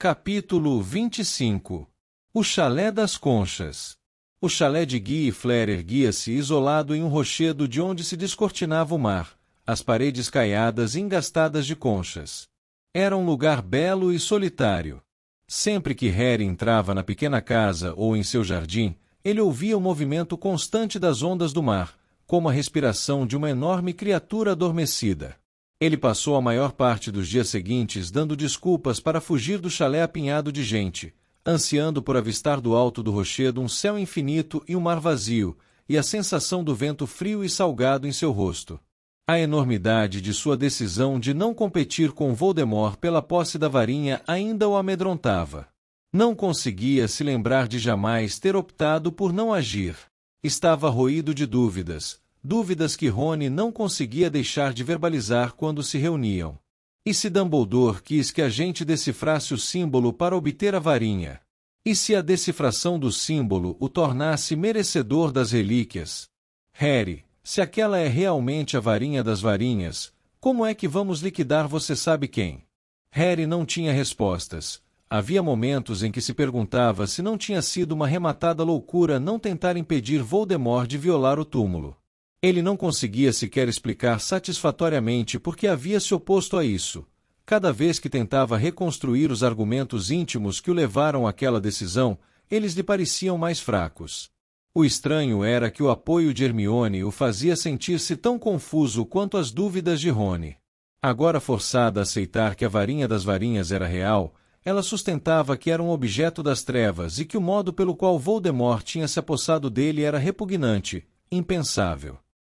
Capítulo 25. O Chalé das Conchas. O chalé de Guy e Flair erguia-se isolado em um rochedo de onde se descortinava o mar, as paredes caiadas e engastadas de conchas. Era um lugar belo e solitário. Sempre que Harry entrava na pequena casa ou em seu jardim, ele ouvia o movimento constante das ondas do mar, como a respiração de uma enorme criatura adormecida. Ele passou a maior parte dos dias seguintes dando desculpas para fugir do chalé apinhado de gente, ansiando por avistar do alto do rochedo um céu infinito e um mar vazio, e a sensação do vento frio e salgado em seu rosto. A enormidade de sua decisão de não competir com Voldemort pela posse da varinha ainda o amedrontava. Não conseguia se lembrar de jamais ter optado por não agir. Estava roído de dúvidas que Rony não conseguia deixar de verbalizar quando se reuniam. E se Dumbledore quis que a gente decifrasse o símbolo para obter a varinha? E se a decifração do símbolo o tornasse merecedor das relíquias? Harry, se aquela é realmente a varinha das varinhas, como é que vamos liquidar você sabe quem? Harry não tinha respostas. Havia momentos em que se perguntava se não tinha sido uma rematada loucura não tentar impedir Voldemort de violar o túmulo. Ele não conseguia sequer explicar satisfatoriamente por que havia se oposto a isso. Cada vez que tentava reconstruir os argumentos íntimos que o levaram àquela decisão, eles lhe pareciam mais fracos. O estranho era que o apoio de Hermione o fazia sentir-se tão confuso quanto as dúvidas de Rony. Agora forçada a aceitar que a varinha das varinhas era real, ela sustentava que era um objeto das trevas e que o modo pelo qual Voldemort tinha se apossado dele era repugnante, impensável.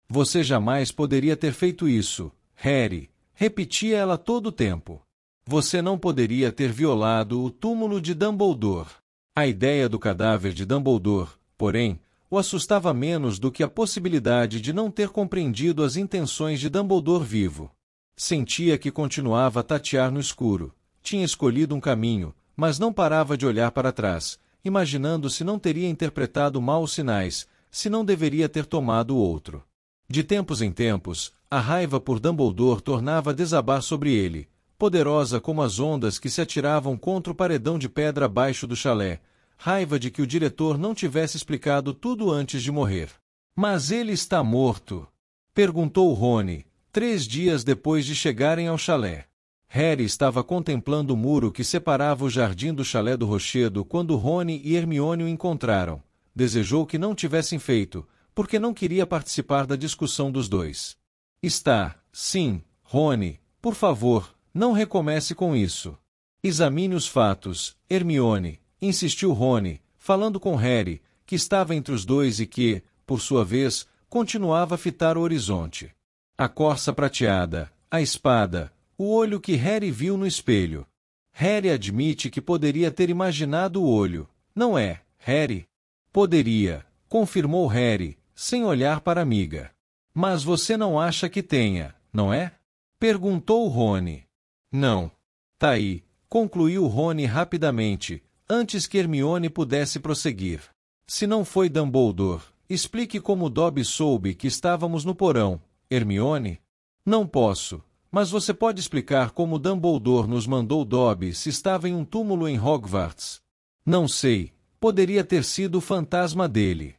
Você jamais poderia ter feito isso, Harry, repetia ela todo o tempo. Você não poderia ter violado o túmulo de Dumbledore. A ideia do cadáver de Dumbledore, porém, o assustava menos do que a possibilidade de não ter compreendido as intenções de Dumbledore vivo. Sentia que continuava a tatear no escuro. Tinha escolhido um caminho, mas não parava de olhar para trás, imaginando se não teria interpretado mal os sinais, se não deveria ter tomado o outro. De tempos em tempos, a raiva por Dumbledore tornava a desabar sobre ele, poderosa como as ondas que se atiravam contra o paredão de pedra abaixo do chalé, raiva de que o diretor não tivesse explicado tudo antes de morrer. Mas ele está morto? Perguntou Rony, 3 dias depois de chegarem ao chalé. Harry estava contemplando o muro que separava o jardim do chalé do rochedo quando Rony e Hermione o encontraram. Desejou que não tivessem feito, porque não queria participar da discussão dos dois. Está, sim, Rony, por favor, não recomece com isso. Examine os fatos, Hermione, insistiu Rony, falando com Harry, que estava entre os dois e que, por sua vez, continuava a fitar o horizonte. A corça prateada, a espada, o olho que Harry viu no espelho. Harry admite que poderia ter imaginado o olho, não é, Harry? Poderia, confirmou Harry, sem olhar para a amiga. Mas você não acha que tenha, não é? Perguntou Rony. Não. Tá aí, concluiu Rony rapidamente, antes que Hermione pudesse prosseguir. Se não foi Dumbledore, explique como Dobby soube que estávamos no porão, Hermione? Não posso, mas você pode explicar como Dumbledore nos mandou Dobby se estava em um túmulo em Hogwarts? Não sei, poderia ter sido o fantasma dele.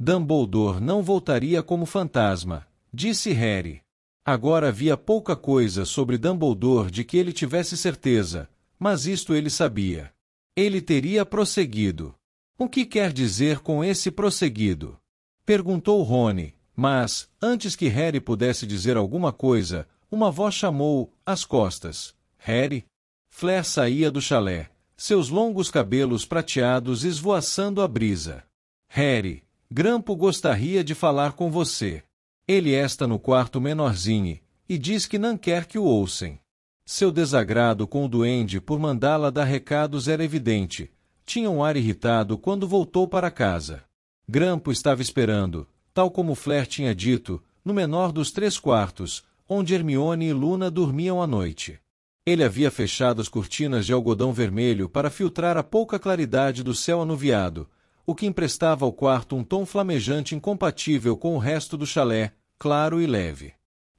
Dumbledore não voltaria como fantasma, disse Harry. Agora havia pouca coisa sobre Dumbledore de que ele tivesse certeza, mas isto ele sabia. Ele teria prosseguido. O que quer dizer com esse prosseguido? Perguntou Rony, mas, antes que Harry pudesse dizer alguma coisa, uma voz chamou, às costas. Harry? Flair saía do chalé, seus longos cabelos prateados esvoaçando a brisa. Harry, Grampo gostaria de falar com você. Ele está no quarto menorzinho, e diz que não quer que o ouçam. Seu desagrado com o duende por mandá-la dar recados era evidente. Tinha um ar irritado quando voltou para casa. Grampo estava esperando, tal como Flair tinha dito, no menor dos 3 quartos, onde Hermione e Luna dormiam à noite. Ele havia fechado as cortinas de algodão vermelho para filtrar a pouca claridade do céu anuviado, o que emprestava ao quarto um tom flamejante incompatível com o resto do chalé, claro e leve.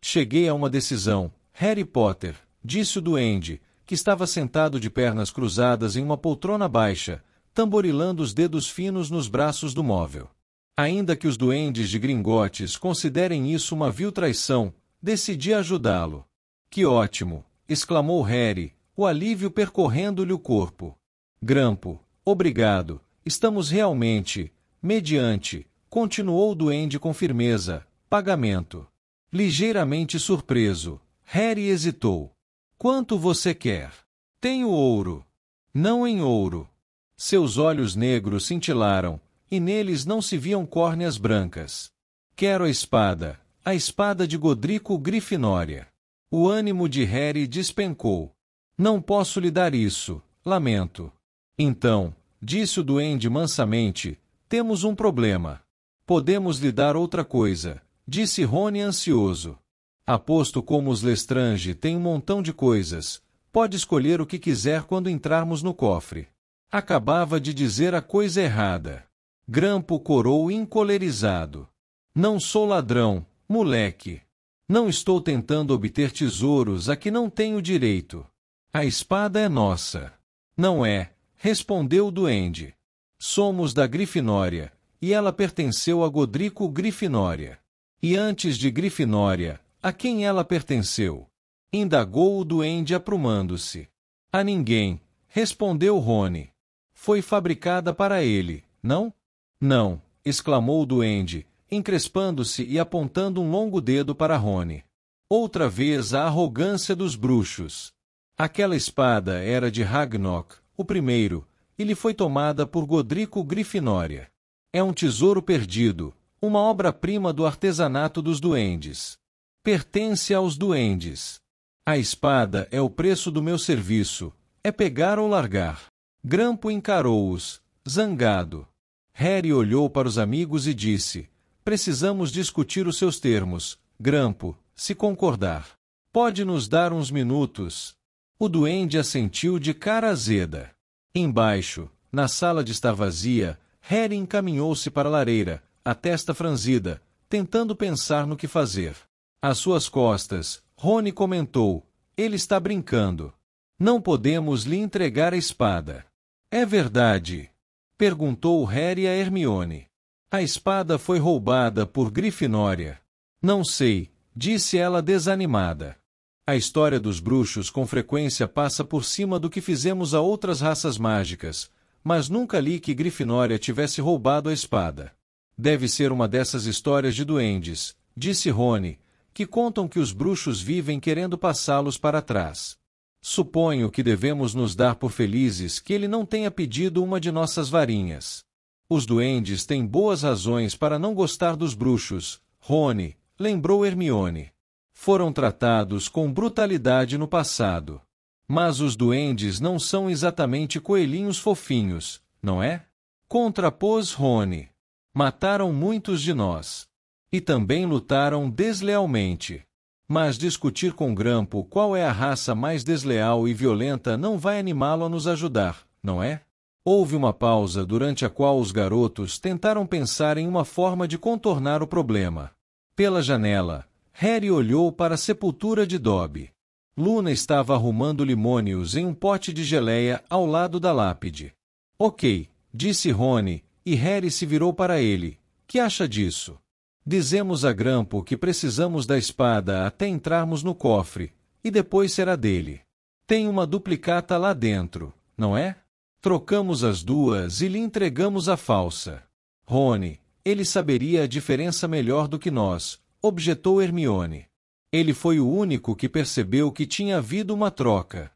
Cheguei a uma decisão, Harry Potter, disse o duende, que estava sentado de pernas cruzadas em uma poltrona baixa, tamborilando os dedos finos nos braços do móvel. Ainda que os duendes de Gringotes considerem isso uma vil traição, decidi ajudá-lo. Que ótimo! Exclamou Harry, o alívio percorrendo-lhe o corpo. Grampo, obrigado, estamos realmente, mediante, continuou o duende com firmeza, pagamento. Ligeiramente surpreso, Harry hesitou. Quanto você quer? Tenho ouro. Não em ouro. Seus olhos negros cintilaram, e neles não se viam córneas brancas. Quero a espada de Godrico Grifinória. O ânimo de Harry despencou. Não posso lhe dar isso, lamento. Então, disse o duende mansamente, temos um problema. Podemos lhe dar outra coisa, disse Rony ansioso. Aposto como os Lestrange têm um montão de coisas, pode escolher o que quiser quando entrarmos no cofre. Acabava de dizer a coisa errada. Grampo corou encolerizado. Não sou ladrão, moleque. Não estou tentando obter tesouros a que não tenho direito. A espada é nossa. Não é, respondeu o duende. Somos da Grifinória, e ela pertenceu a Godrico Grifinória. E antes de Grifinória, a quem ela pertenceu? Indagou o duende aprumando-se. A ninguém, respondeu Rony. Foi fabricada para ele, não? Não, exclamou o duende, encrespando-se e apontando um longo dedo para Rony. Outra vez a arrogância dos bruxos. Aquela espada era de Ragnok, o primeiro, e lhe foi tomada por Godrico Grifinória. É um tesouro perdido, uma obra-prima do artesanato dos duendes. Pertence aos duendes. A espada é o preço do meu serviço, é pegar ou largar. Grampo encarou-os, zangado. Harry olhou para os amigos e disse, precisamos discutir os seus termos, Grampo, se concordar. Pode nos dar uns minutos? O duende assentiu de cara azeda. Embaixo, na sala de estar vazia, Harry encaminhou-se para a lareira, a testa franzida, tentando pensar no que fazer. Às suas costas, Rony comentou, ele está brincando. Não podemos lhe entregar a espada. É verdade? Perguntou Harry a Hermione. A espada foi roubada por Grifinória. Não sei, disse ela desanimada. A história dos bruxos com frequência passa por cima do que fizemos a outras raças mágicas, mas nunca li que Grifinória tivesse roubado a espada. Deve ser uma dessas histórias de duendes, disse Rony, que contam que os bruxos vivem querendo passá-los para trás. Suponho que devemos nos dar por felizes que ele não tenha pedido uma de nossas varinhas. Os duendes têm boas razões para não gostar dos bruxos, Rony, lembrou Hermione. Foram tratados com brutalidade no passado. Mas os duendes não são exatamente coelhinhos fofinhos, não é? Contrapôs Rony. Mataram muitos de nós. E também lutaram deslealmente. Mas discutir com Grampo qual é a raça mais desleal e violenta não vai animá-lo a nos ajudar, não é? Houve uma pausa durante a qual os garotos tentaram pensar em uma forma de contornar o problema. Pela janela, Harry olhou para a sepultura de Dobby. Luna estava arrumando limônios em um pote de geleia ao lado da lápide. Ok, disse Rony, e Harry se virou para ele. Que acha disso? Dizemos a Grampo que precisamos da espada até entrarmos no cofre, e depois será dele. Tem uma duplicata lá dentro, não é? Trocamos as duas e lhe entregamos a falsa. Rony, ele saberia a diferença melhor do que nós, objetou Hermione. Ele foi o único que percebeu que tinha havido uma troca.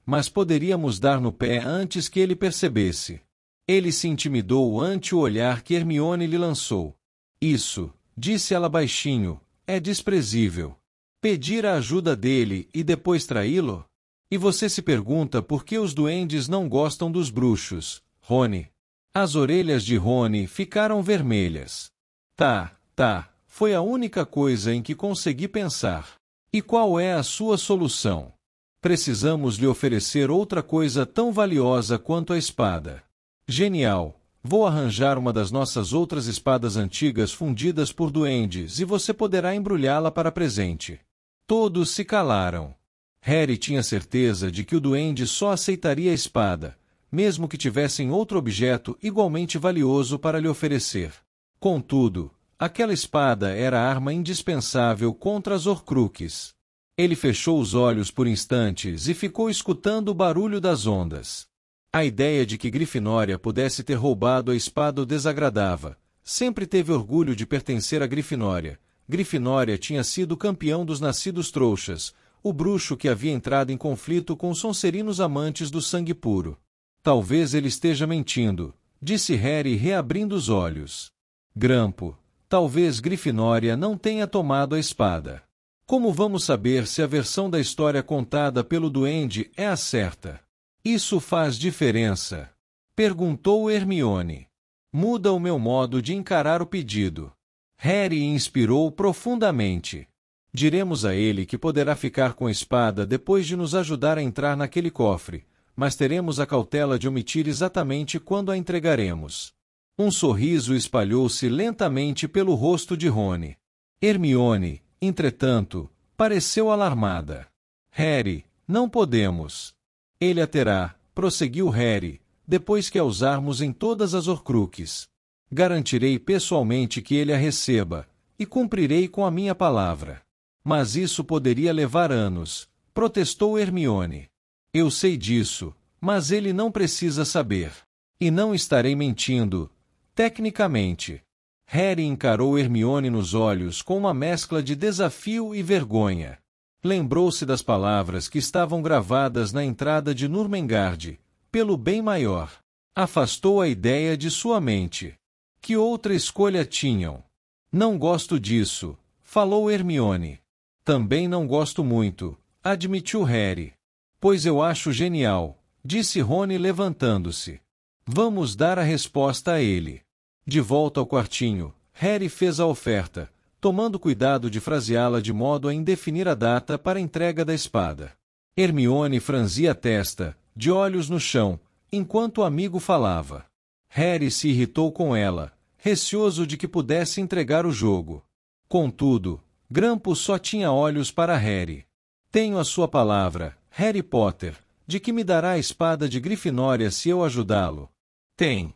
Mas poderíamos dar no pé antes que ele percebesse. Ele se intimidou ante o olhar que Hermione lhe lançou. Isso, disse ela baixinho, é desprezível. Pedir a ajuda dele e depois traí-lo? E você se pergunta por que os duendes não gostam dos bruxos, Rony? As orelhas de Rony ficaram vermelhas. Tá, foi a única coisa em que consegui pensar. E qual é a sua solução? Precisamos lhe oferecer outra coisa tão valiosa quanto a espada. Genial! Vou arranjar uma das nossas outras espadas antigas fundidas por duendes e você poderá embrulhá-la para presente. Todos se calaram. Harry tinha certeza de que o duende só aceitaria a espada, mesmo que tivessem outro objeto igualmente valioso para lhe oferecer. Contudo, aquela espada era a arma indispensável contra as Horcruxes. Ele fechou os olhos por instantes e ficou escutando o barulho das ondas. A ideia de que Grifinória pudesse ter roubado a espada o desagradava. Sempre teve orgulho de pertencer a Grifinória. Grifinória tinha sido campeão dos Nascidos Trouxas, o bruxo que havia entrado em conflito com os Sonserinos amantes do sangue puro. Talvez ele esteja mentindo, disse Harry reabrindo os olhos. Grampo, talvez Grifinória não tenha tomado a espada. Como vamos saber se a versão da história contada pelo duende é a certa? Isso faz diferença? Perguntou Hermione. Muda o meu modo de encarar o pedido. Harry inspirou profundamente. Diremos a ele que poderá ficar com a espada depois de nos ajudar a entrar naquele cofre, mas teremos a cautela de omitir exatamente quando a entregaremos. Um sorriso espalhou-se lentamente pelo rosto de Rony. Hermione, entretanto, pareceu alarmada. Harry, não podemos. Ele a terá, prosseguiu Harry, depois que a usarmos em todas as Horcruxes. Garantirei pessoalmente que ele a receba, e cumprirei com a minha palavra. Mas isso poderia levar anos, protestou Hermione. Eu sei disso, mas ele não precisa saber. E não estarei mentindo, tecnicamente. Harry encarou Hermione nos olhos com uma mescla de desafio e vergonha. Lembrou-se das palavras que estavam gravadas na entrada de Nurmengard, pelo bem maior. Afastou a ideia de sua mente. Que outra escolha tinham? Não gosto disso, falou Hermione. Também não gosto muito, admitiu Harry. Pois eu acho genial, disse Rony levantando-se. Vamos dar a resposta a ele. De volta ao quartinho, Harry fez a oferta, tomando cuidado de fraseá-la de modo a indefinir a data para a entrega da espada. Hermione franzia a testa, de olhos no chão, enquanto o amigo falava. Harry se irritou com ela, receoso de que pudesse entregar o jogo. Contudo, Grampo só tinha olhos para Harry. Tenho a sua palavra, Harry Potter, de que me dará a espada de Grifinória se eu ajudá-lo. Tem.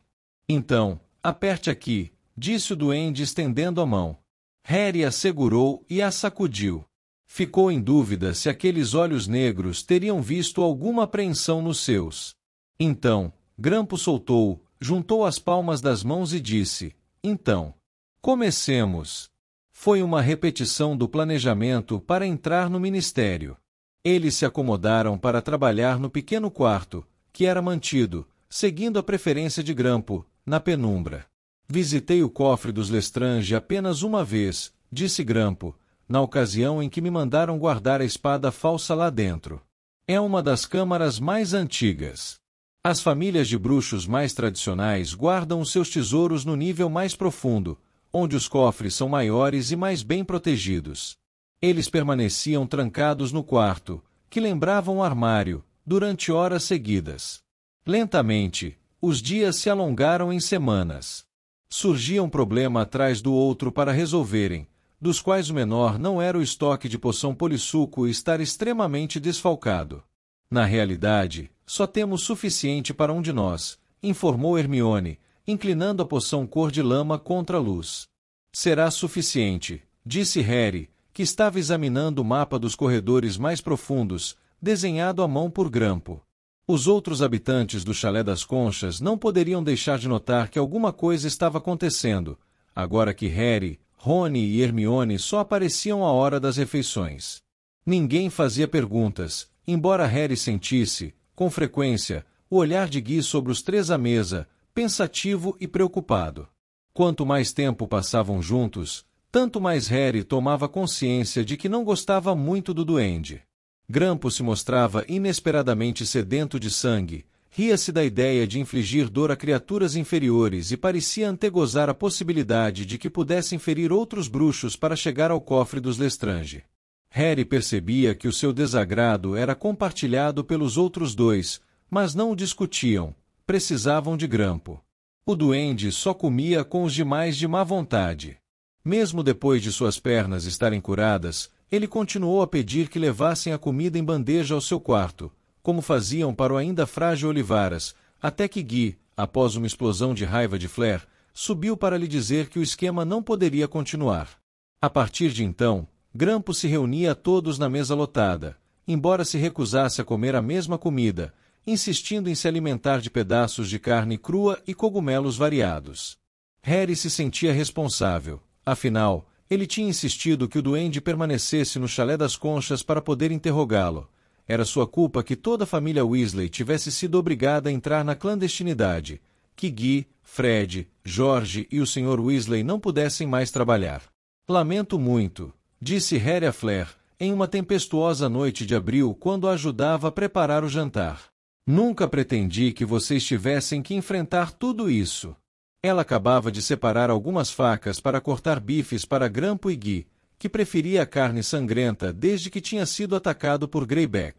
Então, aperte aqui, disse o duende estendendo a mão. Harry a segurou e a sacudiu. Ficou em dúvida se aqueles olhos negros teriam visto alguma apreensão nos seus. Então, Grampo soltou, juntou as palmas das mãos e disse, então, comecemos. Foi uma repetição do planejamento para entrar no ministério. Eles se acomodaram para trabalhar no pequeno quarto, que era mantido, seguindo a preferência de Grampo, na penumbra. Visitei o cofre dos Lestrange apenas uma vez, disse Grampo, na ocasião em que me mandaram guardar a espada falsa lá dentro. É uma das câmaras mais antigas. As famílias de bruxos mais tradicionais guardam seus tesouros no nível mais profundo, onde os cofres são maiores e mais bem protegidos. Eles permaneciam trancados no quarto, que lembrava um armário, durante horas seguidas. Lentamente, os dias se alongaram em semanas. Surgia um problema atrás do outro para resolverem, dos quais o menor não era o estoque de poção polissuco estar extremamente desfalcado. Na realidade, só temos suficiente para um de nós, informou Hermione, inclinando a poção cor de lama contra a luz. Será suficiente, disse Harry, que estava examinando o mapa dos corredores mais profundos, desenhado à mão por Grampo. Os outros habitantes do Chalé das Conchas não poderiam deixar de notar que alguma coisa estava acontecendo, agora que Harry, Rony e Hermione só apareciam à hora das refeições. Ninguém fazia perguntas, embora Harry sentisse, com frequência, o olhar de Guy sobre os três à mesa, pensativo e preocupado. Quanto mais tempo passavam juntos, tanto mais Harry tomava consciência de que não gostava muito do duende. Grampo se mostrava inesperadamente sedento de sangue, ria-se da ideia de infligir dor a criaturas inferiores e parecia antegozar a possibilidade de que pudessem ferir outros bruxos para chegar ao cofre dos Lestrange. Harry percebia que o seu desagrado era compartilhado pelos outros dois, mas não o discutiam, precisavam de Grampo. O duende só comia com os demais de má vontade. Mesmo depois de suas pernas estarem curadas, ele continuou a pedir que levassem a comida em bandeja ao seu quarto, como faziam para o ainda frágil Olivaras, até que Guy, após uma explosão de raiva de Flair, subiu para lhe dizer que o esquema não poderia continuar. A partir de então, Grampo se reunia a todos na mesa lotada, embora se recusasse a comer a mesma comida, insistindo em se alimentar de pedaços de carne crua e cogumelos variados. Harry se sentia responsável, afinal, ele tinha insistido que o duende permanecesse no chalé das conchas para poder interrogá-lo. Era sua culpa que toda a família Weasley tivesse sido obrigada a entrar na clandestinidade, que Guy, Fred, George e o Sr. Weasley não pudessem mais trabalhar. Lamento muito, disse Harry a Flair, em uma tempestuosa noite de abril quando a ajudava a preparar o jantar. Nunca pretendi que vocês tivessem que enfrentar tudo isso. Ela acabava de separar algumas facas para cortar bifes para Grampo e Guy, que preferia a carne sangrenta desde que tinha sido atacado por Greyback.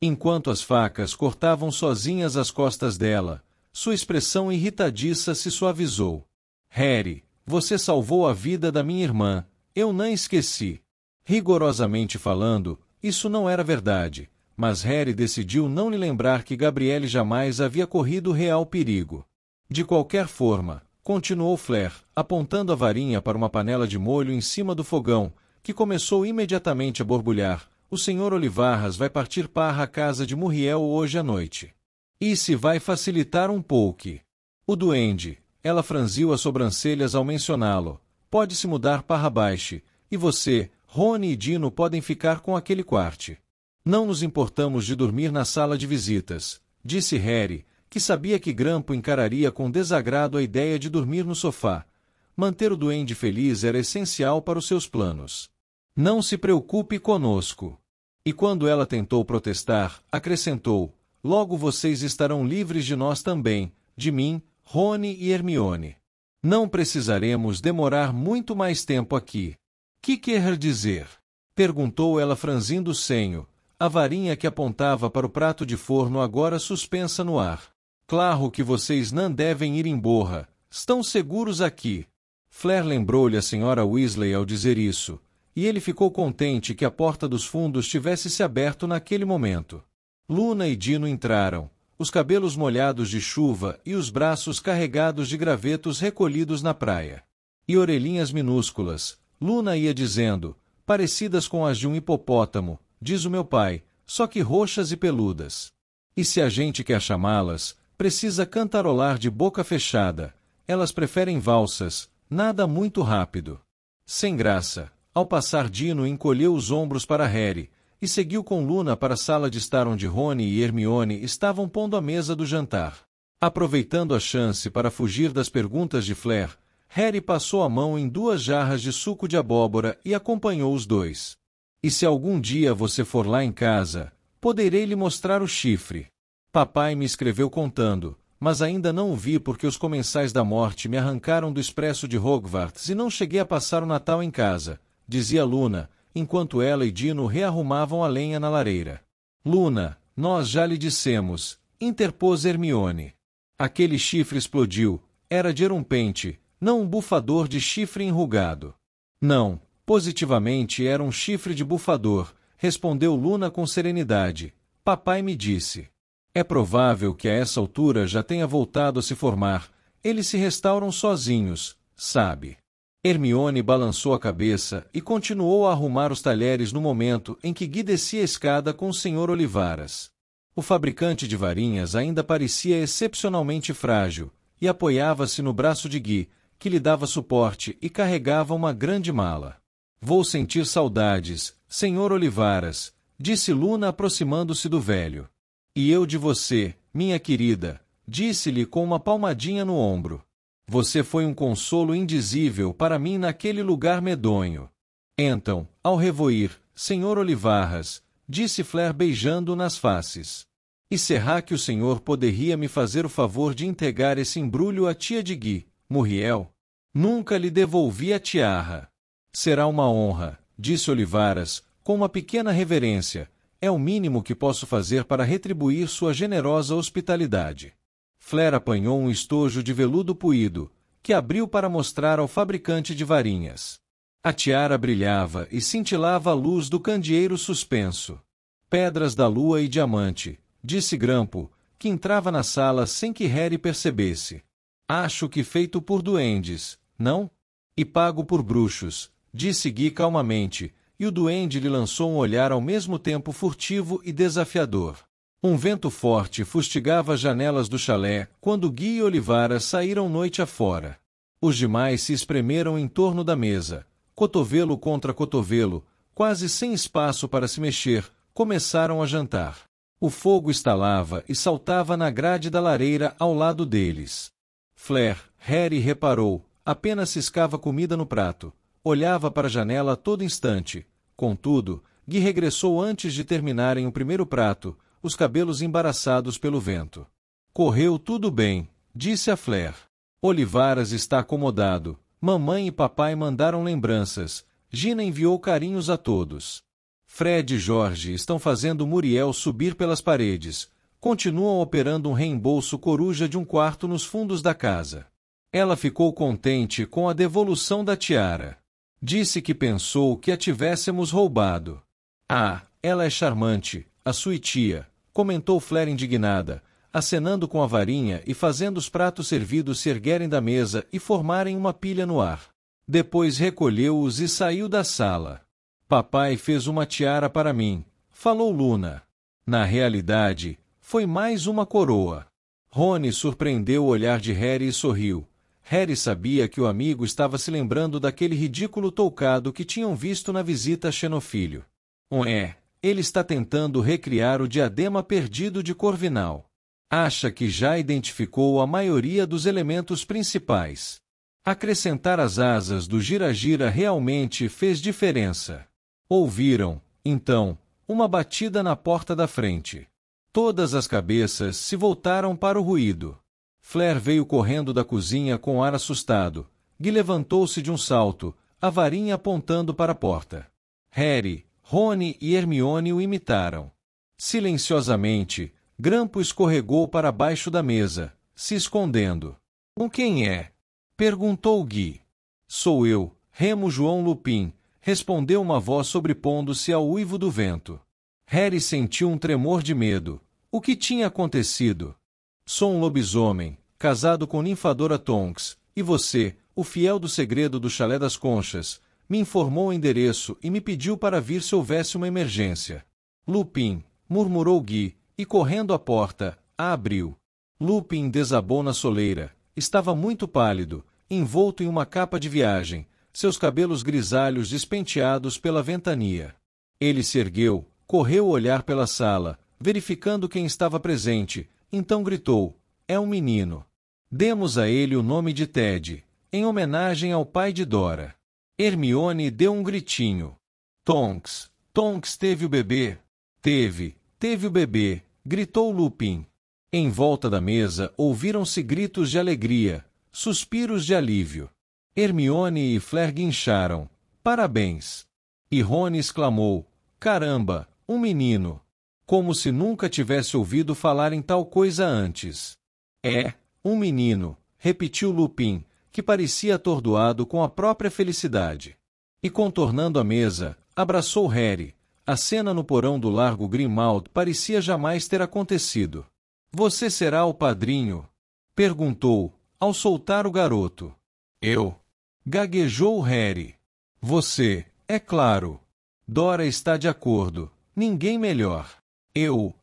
Enquanto as facas cortavam sozinhas as costas dela, sua expressão irritadiça se suavizou. Harry, você salvou a vida da minha irmã, eu não esqueci. Rigorosamente falando, isso não era verdade, mas Harry decidiu não lhe lembrar que Gabrielle jamais havia corrido real perigo. De qualquer forma, continuou Flair, apontando a varinha para uma panela de molho em cima do fogão, que começou imediatamente a borbulhar, o Sr. Olivarras vai partir para a casa de Muriel hoje à noite. E se vai facilitar um pouco. O duende, ela franziu as sobrancelhas ao mencioná-lo, pode se mudar para baixo, e você, Rony e Dino podem ficar com aquele quarto. Não nos importamos de dormir na sala de visitas, disse Harry, que sabia que Grampo encararia com desagrado a ideia de dormir no sofá. Manter o duende feliz era essencial para os seus planos. Não se preocupe conosco. E quando ela tentou protestar, acrescentou, logo vocês estarão livres de nós também, de mim, Rony e Hermione. Não precisaremos demorar muito mais tempo aqui. Que quer dizer? Perguntou ela franzindo o senho, a varinha que apontava para o prato de forno agora suspensa no ar. Claro que vocês não devem ir embora, estão seguros aqui. Flair lembrou-lhe a Sra. Weasley ao dizer isso, e ele ficou contente que a porta dos fundos tivesse se aberto naquele momento. Luna e Dino entraram, os cabelos molhados de chuva e os braços carregados de gravetos recolhidos na praia. E orelhinhas minúsculas, Luna ia dizendo, parecidas com as de um hipopótamo, diz o meu pai, só que roxas e peludas. E se a gente quer chamá-las, precisa cantarolar de boca fechada, elas preferem valsas, nada muito rápido. Sem graça, ao passar Dino encolheu os ombros para Harry, e seguiu com Luna para a sala de estar onde Rony e Hermione estavam pondo a mesa do jantar. Aproveitando a chance para fugir das perguntas de Flair, Harry passou a mão em 2 jarras de suco de abóbora e acompanhou os dois. E se algum dia você for lá em casa, poderei lhe mostrar o chifre. Papai me escreveu contando, mas ainda não o vi porque os comensais da morte me arrancaram do expresso de Hogwarts e não cheguei a passar o Natal em casa, dizia Luna, enquanto ela e Dino rearrumavam a lenha na lareira. Luna, nós já lhe dissemos, interpôs Hermione. Aquele chifre explodiu, era de erumpente, não um bufador de chifre enrugado. Não, positivamente era um chifre de bufador, respondeu Luna com serenidade. Papai me disse. É provável que a essa altura já tenha voltado a se formar, eles se restauram sozinhos, sabe? Hermione balançou a cabeça e continuou a arrumar os talheres no momento em que Guy descia a escada com o Sr. Olivaras. O fabricante de varinhas ainda parecia excepcionalmente frágil, e apoiava-se no braço de Guy, que lhe dava suporte e carregava uma grande mala. Vou sentir saudades, Sr. Olivaras, disse Luna aproximando-se do velho. E eu de você, minha querida, disse-lhe com uma palmadinha no ombro. Você foi um consolo indizível para mim naquele lugar medonho. Então, ao revoir, Sr. Olivarras, disse Flair beijando-o nas faces. E será que o senhor poderia me fazer o favor de entregar esse embrulho à tia de Guy, Muriel? Nunca lhe devolvi a tiara. Será uma honra, disse Olivaras, com uma pequena reverência. É o mínimo que posso fazer para retribuir sua generosa hospitalidade. Flair apanhou um estojo de veludo puído, que abriu para mostrar ao fabricante de varinhas. A tiara brilhava e cintilava à luz do candeeiro suspenso. Pedras da lua e diamante, disse Grampo, que entrava na sala sem que Harry percebesse. Acho que feito por duendes, não? E pago por bruxos, disse Gui calmamente, e o duende lhe lançou um olhar ao mesmo tempo furtivo e desafiador. Um vento forte fustigava as janelas do chalé quando Gui e Olivara saíram noite afora. Os demais se espremeram em torno da mesa, cotovelo contra cotovelo, quase sem espaço para se mexer, começaram a jantar. O fogo estalava e saltava na grade da lareira ao lado deles. Fleur, Harry reparou, apenas ciscava comida no prato, olhava para a janela a todo instante. Contudo, Gui regressou antes de terminarem o primeiro prato, os cabelos embaraçados pelo vento. Correu tudo bem, disse a Fleur. Olivaras está acomodado. Mamãe e papai mandaram lembranças. Gina enviou carinhos a todos. Fred e Jorge estão fazendo Muriel subir pelas paredes. Continuam operando um reembolso coruja de um quarto nos fundos da casa. Ela ficou contente com a devolução da tiara. Disse que pensou que a tivéssemos roubado. Ah, ela é charmante, a sua tia, comentou Fleur indignada, acenando com a varinha e fazendo os pratos servidos se erguerem da mesa e formarem uma pilha no ar. Depois recolheu-os e saiu da sala. Papai fez uma tiara para mim, falou Luna. Na realidade, foi mais uma coroa. Rony surpreendeu o olhar de Harry e sorriu. Harry sabia que o amigo estava se lembrando daquele ridículo toucado que tinham visto na visita a Xenofilho. Ele está tentando recriar o diadema perdido de Corvinal. Acha que já identificou a maioria dos elementos principais. Acrescentar as asas do gira-gira realmente fez diferença. Ouviram, então, uma batida na porta da frente. Todas as cabeças se voltaram para o ruído. Fleur veio correndo da cozinha com ar assustado. Gui levantou-se de um salto, a varinha apontando para a porta. Harry, Rony e Hermione o imitaram. Silenciosamente, Grampo escorregou para baixo da mesa, se escondendo. Quem é? Perguntou Gui. Sou eu, Remo João Lupin, respondeu uma voz sobrepondo-se ao uivo do vento. Harry sentiu um tremor de medo. O que tinha acontecido? Sou um lobisomem, casado com ninfadora Tonks, e você, o fiel do segredo do Chalé das Conchas, me informou o endereço e me pediu para vir se houvesse uma emergência. Lupin, murmurou Gui, e correndo à porta, a abriu. Lupin desabou na soleira. Estava muito pálido, envolto em uma capa de viagem, seus cabelos grisalhos despenteados pela ventania. Ele se ergueu, correu olhar pela sala, verificando quem estava presente, então gritou, é um menino. Demos a ele o nome de Ted, em homenagem ao pai de Dora. Hermione deu um gritinho. Tonks teve o bebê? Teve o bebê, gritou Lupin. Em volta da mesa ouviram-se gritos de alegria, suspiros de alívio. Hermione e Fleur guincharam. Parabéns! E Rony exclamou, caramba, um menino! Como se nunca tivesse ouvido falar em tal coisa antes. Um menino, repetiu Lupin, que parecia atordoado com a própria felicidade. E contornando a mesa, abraçou Harry. A cena no porão do Largo Grimmauld parecia jamais ter acontecido. Você será o padrinho? Perguntou, ao soltar o garoto. Eu. Gaguejou Harry. Você, é claro. Dora está de acordo. Ninguém melhor. Eu.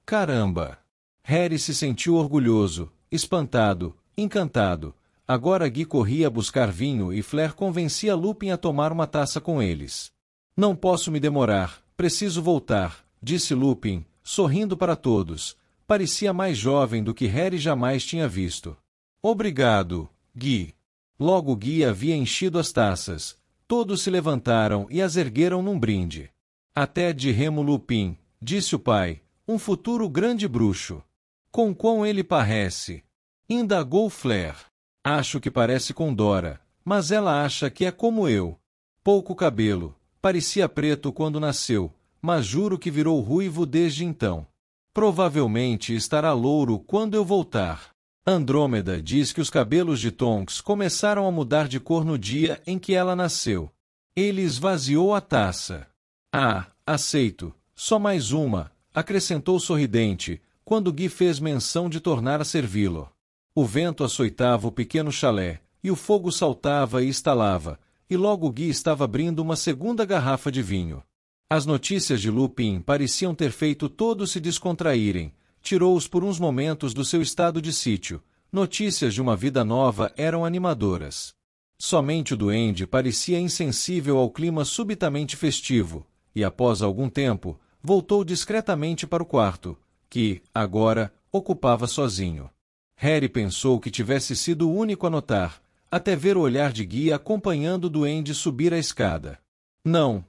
Caramba. Harry se sentiu orgulhoso, espantado, encantado. Agora Gui corria buscar vinho e Fleur convencia Lupin a tomar uma taça com eles. Não posso me demorar, preciso voltar, disse Lupin, sorrindo para todos. Parecia mais jovem do que Harry jamais tinha visto. Obrigado, Gui. Logo Gui havia enchido as taças. Todos se levantaram e as ergueram num brinde. Até de Remo Lupin, disse o pai, um futuro grande bruxo. Com quão ele parece? Indagou Fleur. Acho que parece com Dora, mas ela acha que é como eu. Pouco cabelo, parecia preto quando nasceu, mas juro que virou ruivo desde então. Provavelmente estará louro quando eu voltar. Andrômeda diz que os cabelos de Tonks começaram a mudar de cor no dia em que ela nasceu. Ele esvaziou a taça. Ah, aceito. Só mais uma, acrescentou sorridente, quando Guy fez menção de tornar a servi-lo. O vento açoitava o pequeno chalé, e o fogo saltava e estalava, e logo Guy estava abrindo uma segunda garrafa de vinho. As notícias de Lupin pareciam ter feito todos se descontraírem, tirou-os por uns momentos do seu estado de sítio. Notícias de uma vida nova eram animadoras. Somente o duende parecia insensível ao clima subitamente festivo, e após algum tempo, voltou discretamente para o quarto, que, agora, ocupava sozinho. Harry pensou que tivesse sido o único a notar, até ver o olhar de Guy acompanhando o duende subir a escada. Não,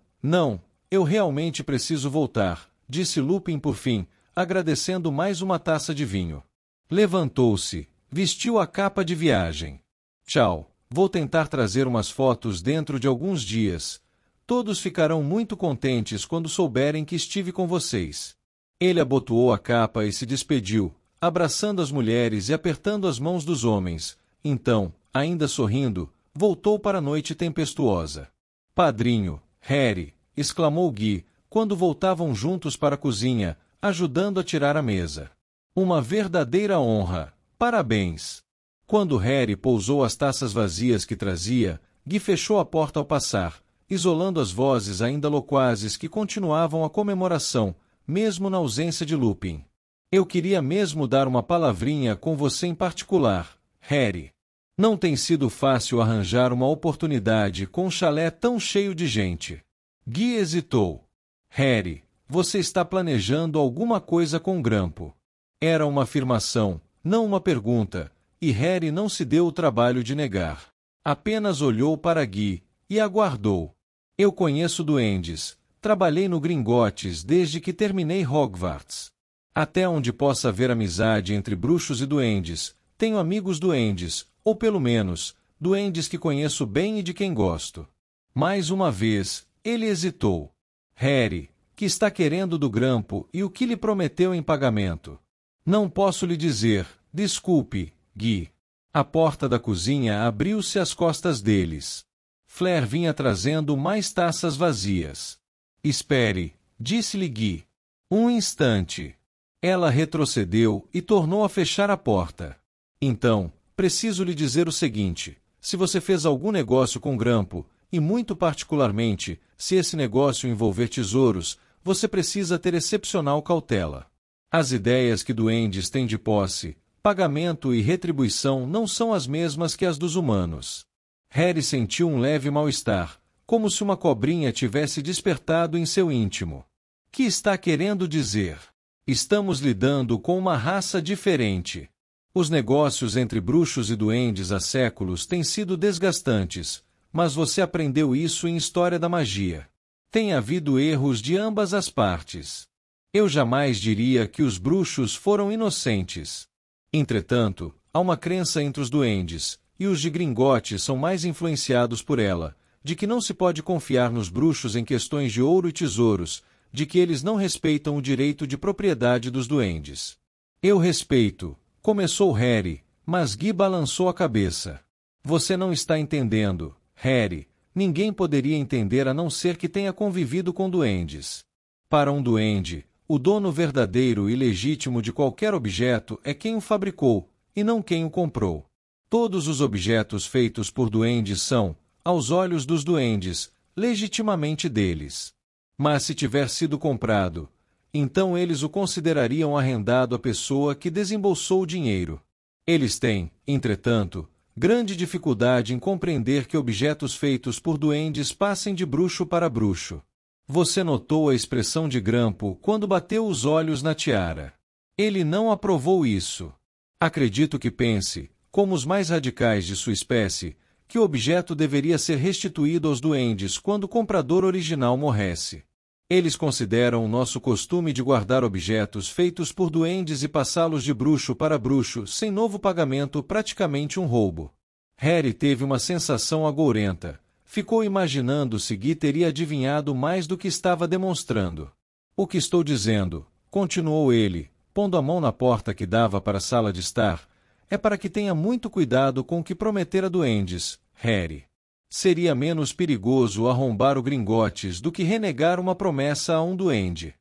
eu realmente preciso voltar, disse Lupin por fim, agradecendo mais uma taça de vinho. Levantou-se, vestiu a capa de viagem. Tchau, vou tentar trazer umas fotos dentro de alguns dias. Todos ficarão muito contentes quando souberem que estive com vocês. Ele abotoou a capa e se despediu, abraçando as mulheres e apertando as mãos dos homens. Então, ainda sorrindo, voltou para a noite tempestuosa. Padrinho, Harry, exclamou Guy, quando voltavam juntos para a cozinha, ajudando a tirar a mesa. Uma verdadeira honra. Parabéns. Quando Harry pousou as taças vazias que trazia, Guy fechou a porta ao passar, isolando as vozes ainda loquazes que continuavam a comemoração, mesmo na ausência de Lupin. Eu queria mesmo dar uma palavrinha com você em particular, Harry. Não tem sido fácil arranjar uma oportunidade com um chalé tão cheio de gente. Guy hesitou. Harry, você está planejando alguma coisa com o Grampo. Era uma afirmação, não uma pergunta, e Harry não se deu o trabalho de negar. Apenas olhou para Guy e aguardou. Eu conheço duendes, trabalhei no Gringotts desde que terminei Hogwarts. Até onde possa haver amizade entre bruxos e duendes, tenho amigos duendes, ou pelo menos, duendes que conheço bem e de quem gosto. Mais uma vez, ele hesitou. Harry, que está querendo do Grampo e o que lhe prometeu em pagamento? Não posso lhe dizer, desculpe, Guy. A porta da cozinha abriu-se às costas deles. Fleur vinha trazendo mais taças vazias. Espere, disse-lhe Guy. Um instante. Ela retrocedeu e tornou a fechar a porta. Então, preciso lhe dizer o seguinte, se você fez algum negócio com Grampo, e muito particularmente, se esse negócio envolver tesouros, você precisa ter excepcional cautela. As ideias que duendes têm de posse, pagamento e retribuição não são as mesmas que as dos humanos. Harry sentiu um leve mal-estar, como se uma cobrinha tivesse despertado em seu íntimo. Que está querendo dizer? Estamos lidando com uma raça diferente. Os negócios entre bruxos e duendes há séculos têm sido desgastantes, mas você aprendeu isso em História da Magia. Tem havido erros de ambas as partes. Eu jamais diria que os bruxos foram inocentes. Entretanto, há uma crença entre os duendes, e os de Gringotts são mais influenciados por ela, de que não se pode confiar nos bruxos em questões de ouro e tesouros, de que eles não respeitam o direito de propriedade dos duendes. Eu respeito, começou Harry, mas Guy balançou a cabeça. Você não está entendendo, Harry. Ninguém poderia entender a não ser que tenha convivido com duendes. Para um duende, o dono verdadeiro e legítimo de qualquer objeto é quem o fabricou, e não quem o comprou. Todos os objetos feitos por duendes são, aos olhos dos duendes, legitimamente deles. Mas se tiver sido comprado, então eles o considerariam arrendado à pessoa que desembolsou o dinheiro. Eles têm, entretanto, grande dificuldade em compreender que objetos feitos por duendes passem de bruxo para bruxo. Você notou a expressão de Grampo quando bateu os olhos na tiara. Ele não aprovou isso. Acredito que pense, como os mais radicais de sua espécie, que o objeto deveria ser restituído aos duendes quando o comprador original morresse. Eles consideram o nosso costume de guardar objetos feitos por duendes e passá-los de bruxo para bruxo sem novo pagamento praticamente um roubo. Harry teve uma sensação agourenta. Ficou imaginando se Guy teria adivinhado mais do que estava demonstrando. O que estou dizendo, continuou ele, pondo a mão na porta que dava para a sala de estar, É para que tenha muito cuidado com o que prometer a duendes, Harry. Seria menos perigoso arrombar o Gringotes do que renegar uma promessa a um duende.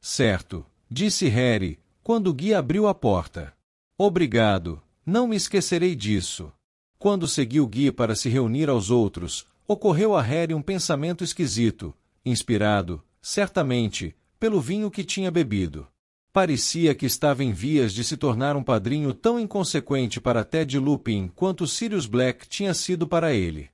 Certo, disse Harry, quando Guy abriu a porta. Obrigado, não me esquecerei disso. Quando seguiu Guy para se reunir aos outros, ocorreu a Harry um pensamento esquisito, inspirado, certamente, pelo vinho que tinha bebido. Parecia que estava em vias de se tornar um padrinho tão inconsequente para Ted Lupin quanto Sirius Black tinha sido para ele.